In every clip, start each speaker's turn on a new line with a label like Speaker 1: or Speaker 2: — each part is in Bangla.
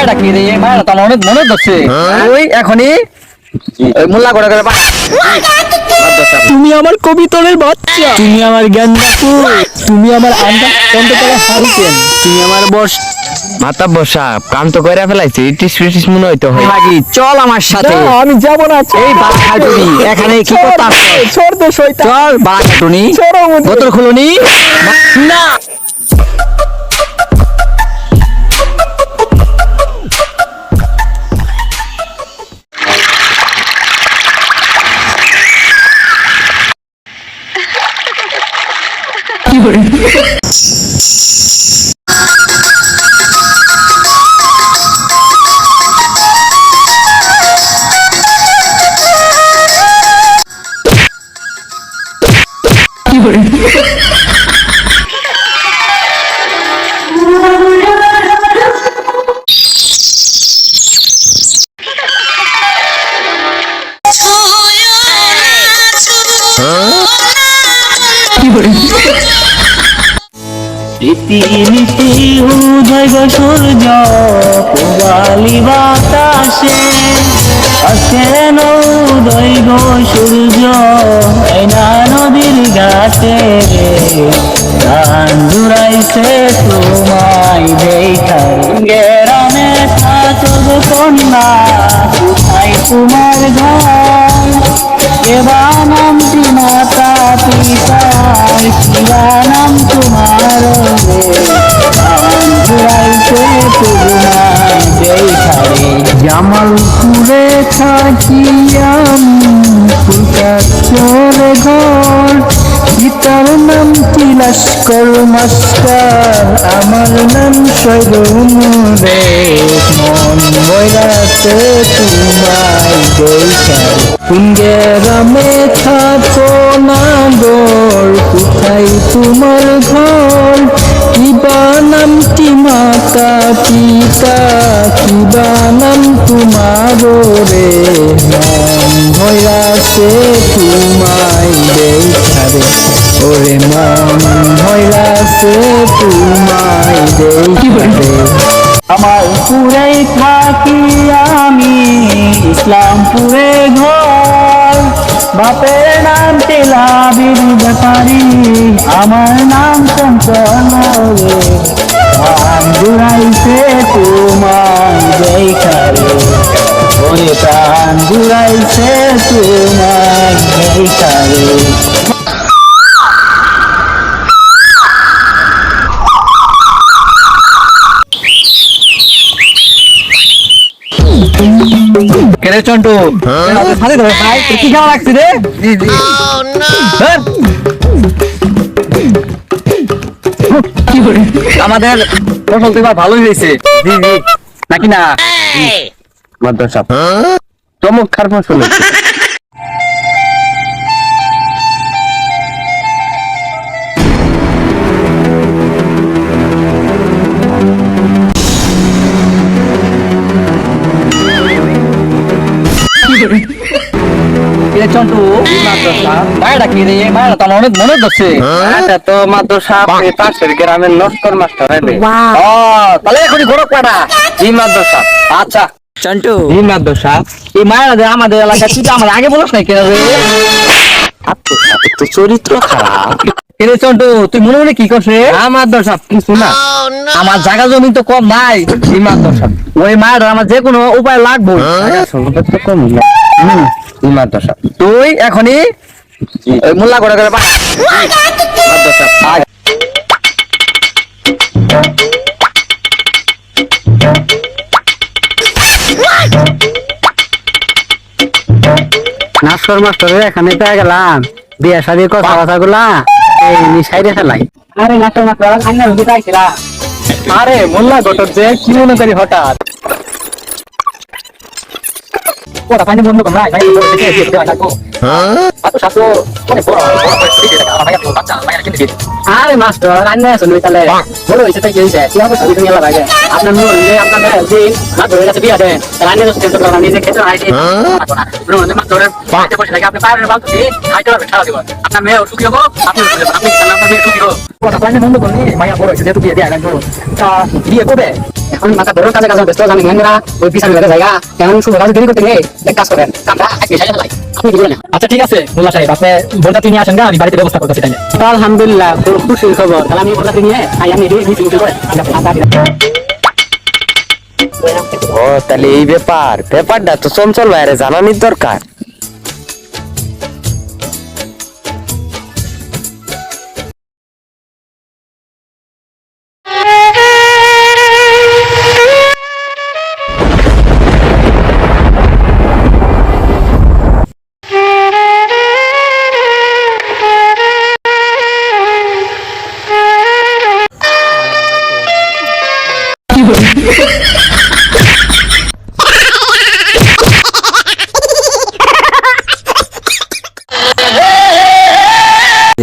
Speaker 1: মায়েরা কি রে? মায়েরা তো আমার অনেক মনে ধরছে। ওই এখনই মোল্লা করে করে
Speaker 2: তুমি আমার কবিতরের বাচ্চা, তুমি আমার গেন্দা ফুল, তুমি আমার আন্দা চন্দ্রতলা হারিকেন, তুমি আমার বস
Speaker 3: মাথা বসা কাম তো করে ফেলাইছে ইটিস ফিটিস মনে হইতো হয়
Speaker 1: লাগি। চল আমার সাথে।
Speaker 2: না, আমি যাব না।
Speaker 1: এই বাঘাটুনি এখানে কি করতে আসছো?
Speaker 2: ছোট দে শয়তান,
Speaker 1: চল বাঘাটুনি।
Speaker 2: ছোড়ো মুদি।
Speaker 1: বোতল খুলুনি না।
Speaker 2: রীতিনীতি উদয় গো সূর্য পূবালি বাতাসে, আসেন উদয় গো সূর্য এই না নদীর ঘাটে, গান জুড়াইছে তোমায় দেখার গেরামে থাকো গো কন্যা, কোথায় তোমার ঘর, কেবা নামটি মাতা পিতার, কিবা নাম তোমার জুড়াইছে তোমায় দেখারে, জামালপুরে থাকি আমি ফুলকার চোরে ঘর, পিতার নাম কি লস্কর মাস্টার, আমার নাম সৈগুমরে, মন বইরাছে তোমায় দেখার, কুঙ্গেরামে থাকো না গোর, কোথায় তোমার ঘর, কিবা নামটি মাতা পিতা, কিবা নাম তোমার রে, মন ভৈরাছে তোমায় দেখারে, ওরে মন ভৈরাছে তোমায় দেখারে। আমার পুরে থাকি আমি ইসলামপুরে ঘর, বাপের নাম তেলাবির ব্যাপারী, আমার নাম চঞ্চল রে, প্রাণ জুড়াইছে তোমায় দেখারে, ওরে প্রাণ জুড়াইছে তোমায় দেখারে।
Speaker 1: কেরে চন্টু সাথে ধরে ভাই কি কেমন লাগছে রে? জি জি আমাদের ফসল তো এবার ভালোই হয়েছে। জি জি নাকি না
Speaker 3: মাদ্রাসা চমৎকার ফসল হয়েছে।
Speaker 1: চন্টু মায়েরা কি রে? মায়েরা তো আমার অনেক মনে ধরছে।
Speaker 3: এটা তো মাদ্রাসা পাশের গ্রামের নস্কর মাস্টার হবে।
Speaker 1: ও তাহলে এখনই ঘোরক পাটা।
Speaker 3: জি মাদ্রাসা।
Speaker 1: আচ্ছা চন্টু
Speaker 3: জি মাদ্রাসা।
Speaker 1: এই মায়েরা যে আমাদের এলাকা তুই আমার আগে বলিস নাই কেন রে?
Speaker 3: তো চরিত্র খারাপ।
Speaker 1: কেরে চন্টু তুই মনে মনে কি করছে?
Speaker 3: মাদ্রাসা কিছু না।
Speaker 1: আমার জায়গা জমি তো কম নাই।
Speaker 3: জি মাদ্রাসা।
Speaker 1: ওই মায়ের আমার যে কোনো উপায় লাগবে।
Speaker 3: সম্পদ তো কম না। জি মাদ্রাসা।
Speaker 1: তুই এখনই মোল্লা করে করে
Speaker 3: মাদ্রাসা।
Speaker 2: নাস্কর মাস্টারের এখানে পেয়ে গেলাম, বিয়ে শাদির কথা গুলা এই সাইডে ফেলাই। আরে নাস্কর মাস্টার আন্না হুদি পাইছিলা?
Speaker 1: আরে মোল্লা ঘটক যে কি মনে করি হঠাৎ ওরা পানি বন্ধ কর ভাই ভাই এত স্বাস্থ্য অনেক বড় বড় করে ছুটি দিয়ে থাকে। আমার ভাইয়া তো বাচ্চা, ভাইয়া কিনে দিয়ে দিই। আরে মাস্টার রান্না আসলে তাহলে বড় হয়েছে তাই কি হয়েছে? কি হবে ছবি তুমি এলা ভাই আপনার মনে যে আপনার ভাইয়া যে মাত্র হয়ে গেছে বিয়ে দেন রান্না তো চিন্তা করলাম নিজে খেতে হাইটে মাস্টারের বাড়িতে বসে থাকে আপনি বাইরের বাল তুলে হাইটে পারবেন সারা জীবন। আপনার মেয়ে সুখী হবো, আপনি সুখী হবেন, আপনি আপনার মেয়ে সুখী হবো। কথা প্ল্যানে বন্ধ করনি ভাইয়া বড় হয়েছে যেহেতু বিয়ে দিয়ে আগান তা বিয়ে করবে এখন মাথা ধরো কাজে কাজে ব্যস্ত জানি না ওই পিছনে বেড়ে জায়গা কেমন শুভ কাজ দেরি করতে নেই এক কাজ করেন কামটা আজকে সাইডে ফেলাই আপনি কি বলেন? আচ্ছা ঠিক আছে মোল্লা সাহেব আপনি বোনটা নিয়ে আসেন না আমি বাড়িতে ব্যবস্থা করতেছি তাই আলহামদুলিল্লাহ খুব খুশির খবর তাহলে আমি বোনটা নিয়ে আমি মিটিং করে
Speaker 3: ও তাহলে এই ব্যাপারটা তো চঞ্চল ভাইরে জানানোর দরকার।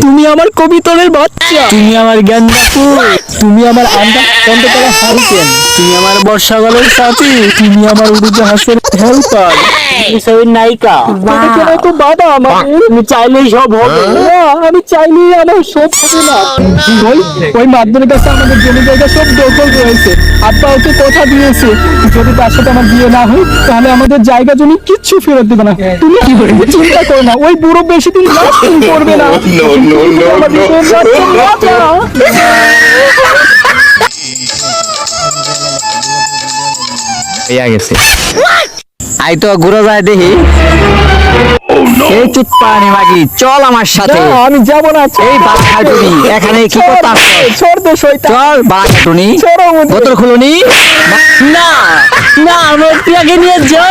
Speaker 2: তুমি আমার কবিতরের বাচ্চা, তুমি আমার গেন্দা ফুল, তুমি আমার আন্ডা চন্দ্রতলা হারিকেন, তুমি আমার বর্ষাকালের সাথী, তুমি আমার উড়োজাহাজের হেল্পার, তুমি ছবির নায়িকা। তুমি তো বাধা আমাকে, তুমি চাইলেই সব হবে না, আমি চাইলেই আমার সব হবে না। ওই মাধ্যমের কাছে আমাদের জমি জায়গা সব দখল রয়েছে। আব্বা ওকে কথা দিয়েছে যদি তার সাথে আমার বিয়ে না হয় তাহলে আমাদের জায়গা জমি কিচ্ছু ফেরত দেবে না। তুমি কি করে চিন্তা করো না, ওই বুড়ো বেশি দিন লাস্টিং করবে না।
Speaker 3: হইয়া গেছে আই তো ঘুরে যায় দেখি এই চুপ পানি মাগি চল আমার সাথে।
Speaker 2: আমি যাব না।
Speaker 3: এই বালা খাটুনি এখানে কি করতে আসছো?
Speaker 2: ছোড় দে শয়তান,
Speaker 3: চল বালা খাটুনি বোতল খুলুনি
Speaker 2: না না আমার প্রিয়াকে নিয়ে যাও।